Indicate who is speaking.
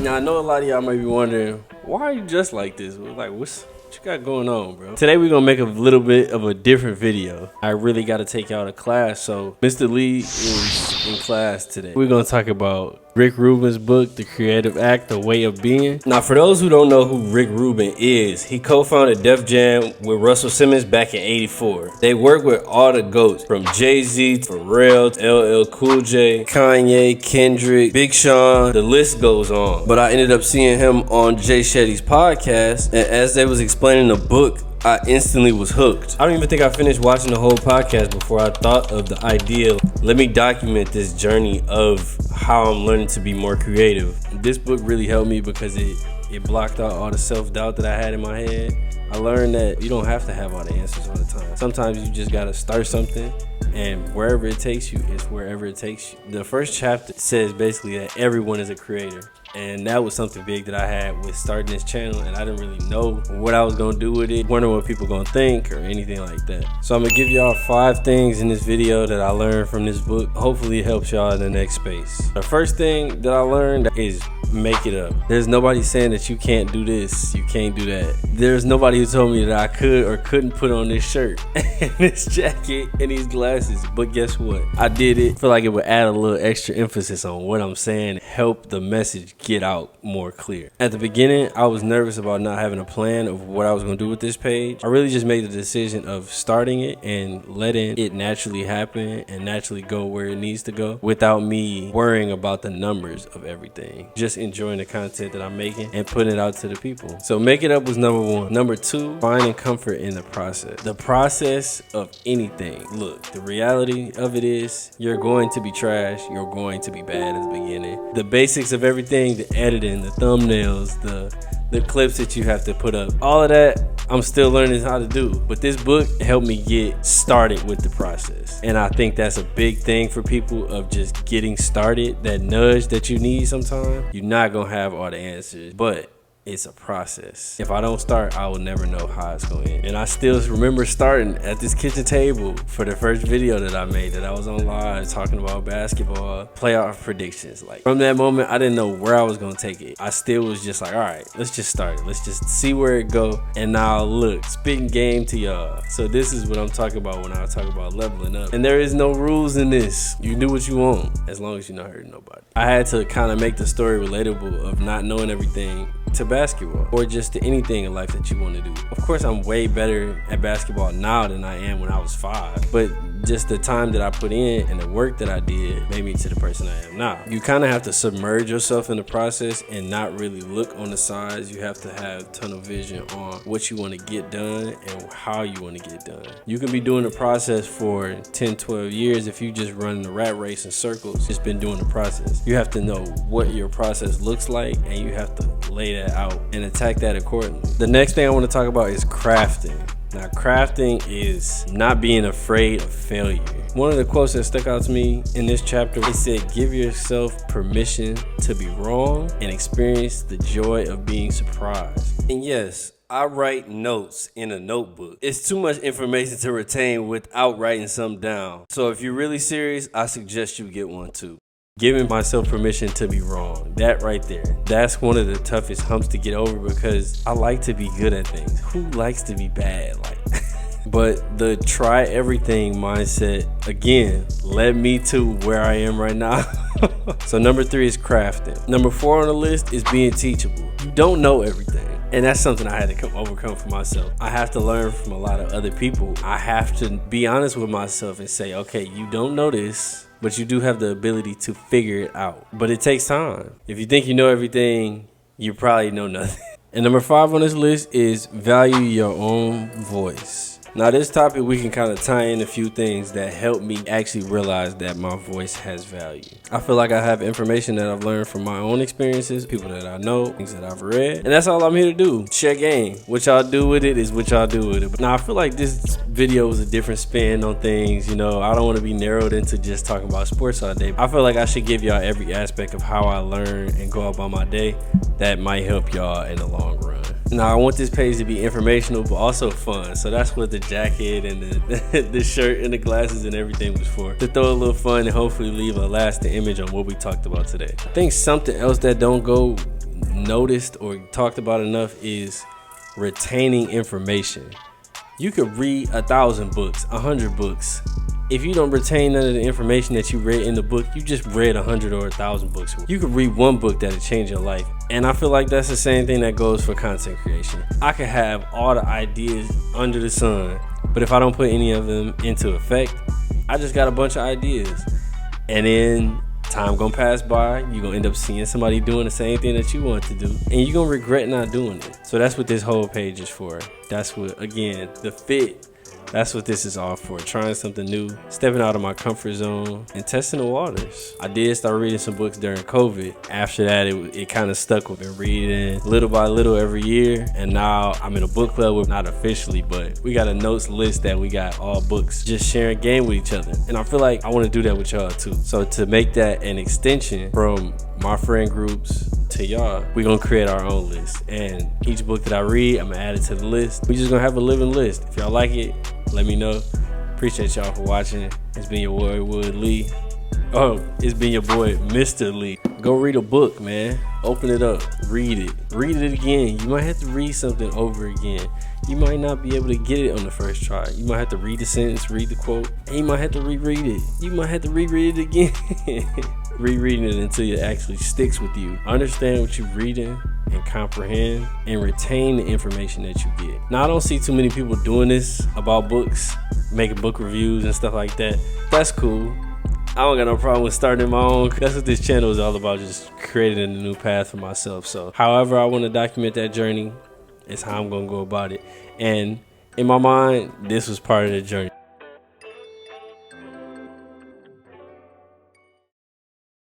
Speaker 1: Now, I know a lot of y'all might be wondering, why are you just like this? Like, what you got going on, bro? Today, we're going to make a little bit of a different video. I really got to take out a class, so Mr. Lee is in class today. We're going to talk about Rick Rubin's book, The Creative Act, The Way of Being. Now, for those who don't know who Rick Rubin is, he co-founded Def Jam with Russell Simmons back in '84. They worked with all the GOATs, from Jay-Z, Pharrell, LL Cool J, Kanye, Kendrick, Big Sean, the list goes on. But I ended up seeing him on Jay Shetty's podcast, and as they was explaining the book, I instantly was hooked. I don't even think I finished watching the whole podcast before I thought of the idea. Let me document this journey of how I'm learning to be more creative. This book really helped me because it blocked out all the self-doubt that I had in my head. I learned that you don't have to have all the answers all the time. Sometimes you just gotta start something, and wherever it takes you, it's wherever it takes you. The first chapter says basically that everyone is a creator. And that was something big that I had with starting this channel, and I didn't really know what I was gonna do with it, wondering what people gonna think or anything like that. So I'm gonna give y'all 5 things in this video that I learned from this book. Hopefully it helps y'all in the next space. The first thing that I learned is make it up. There's nobody saying that you can't do this, you can't do that. There's nobody who told me that I could or couldn't put on this shirt and this jacket and these glasses, but guess what? I did it. I feel like it would add a little extra emphasis on what I'm saying, help the message get out more clear. At the beginning, I was nervous about not having a plan of what I was going to do with this page. I really just made the decision of starting it and letting it naturally happen and naturally go where it needs to go without me worrying about the numbers of everything. Just enjoying the content that I'm making and putting it out to the people. So make it up was number 1. Number 2, finding comfort in the process. The process of anything. Look, the reality of it is you're going to be trash. You're going to be bad at the beginning. The basics of everything, the editing, the thumbnails, the clips that you have to put up, all of that I'm still learning how to do. But this book helped me get started with the process. And I think that's a big thing for people, of just getting started. That nudge that you need sometimes. You're not gonna have all the answers, but it's a process. If I don't start, I will never know how it's going to end. And I still remember starting at this kitchen table for the first video that I made, that I was on live talking about basketball, playoff predictions. Like, from that moment, I didn't know where I was going to take it. I still was just like, all right, let's just start it. Let's just see where it go. And now look, spitting game to y'all. So this is what I'm talking about when I talk about leveling up. And there is no rules in this. You do what you want, as long as you're not hurting nobody. I had to kind of make the story relatable of not knowing everything to basketball, or just to anything in life that you want to do. Of course, I'm way better at basketball now than I am when I was 5, but just the time that I put in and the work that I did made me to the person I am now. You kind of have to submerge yourself in the process and not really look on the sides. You have to have tunnel vision on what you want to get done and how you want to get done. You can be doing the process for 10, 12 years if you just run the rat race in circles, just been doing the process. You have to know what your process looks like, and you have to lay that out and attack that accordingly. The next thing I want to talk about is crafting. Now, crafting is not being afraid of failure. One of the quotes that stuck out to me in this chapter, it said, give yourself permission to be wrong and experience the joy of being surprised. And yes, I write notes in a notebook. It's too much information to retain without writing something down. So if you're really serious, I suggest you get one too. Giving myself permission to be wrong. That right there. That's one of the toughest humps to get over, because I like to be good at things. Who likes to be bad? But the try everything mindset, again, led me to where I am right now. So number 3 is crafting. Number 4 on the list is being teachable. You don't know everything. And that's something I had to overcome for myself. I have to learn from a lot of other people. I have to be honest with myself and say, okay, you don't know this, but you do have the ability to figure it out. But it takes time. If you think you know everything, you probably know nothing. And number 5 on this list is value your own voice. Now, this topic, we can kind of tie in a few things that help me actually realize that my voice has value. I feel like I have information that I've learned from my own experiences, people that I know, things that I've read, and that's all I'm here to do. Share game. What y'all do with it is what y'all do with it. But now, I feel like this video is a different spin on things. You know, I don't want to be narrowed into just talking about sports all day. I feel like I should give y'all every aspect of how I learn and go about my day that might help y'all in the long run. Now, I want this page to be informational, but also fun. So that's what the jacket and the shirt and the glasses and everything was for. To throw a little fun and hopefully leave a lasting image on what we talked about today. I think something else that don't go noticed or talked about enough is retaining information. You could read 1,000 books, 100 books. If you don't retain none of the information that you read in the book, you just read 100 or 1,000 books. You could read one book that'll change your life. And I feel like that's the same thing that goes for content creation. I could have all the ideas under the sun, but if I don't put any of them into effect, I just got a bunch of ideas. And then time gonna pass by, you're gonna end up seeing somebody doing the same thing that you want to do, and you're gonna regret not doing it. So that's what this whole page is for. That's what, again, the fit, that's what this is all for. Trying something new, stepping out of my comfort zone, and testing the waters. I did start reading some books during COVID. After that, it kind of stuck with me, reading little by little every year. And now I'm in a book club with, not officially, but we got a notes list that we got all books, just sharing game with each other. And I feel like I want to do that with y'all too. So to make that an extension from my friend groups to y'all, we're gonna create our own list. And each book that I read, I'm gonna add it to the list. We just gonna have a living list. If y'all like it, let me know. Appreciate y'all for watching. It's been your boy Wood Lee. Oh, it's been your boy Mr. Lee. Go read a book, man. Open it up, read it again. You might have to read something over again. You might not be able to get it on the first try. You might have to read the sentence, read the quote, and you might have to reread it. You might have to reread it again. Rereading it until it actually sticks with you. Understand what you're reading and comprehend and retain the information that you get. Now, I don't see too many people doing this about books, making book reviews and stuff like that. That's cool. I don't got no problem with starting my own. That's what this channel is all about, just creating a new path for myself. So however I want to document that journey is how I'm going to go about it. And in my mind, this was part of the journey.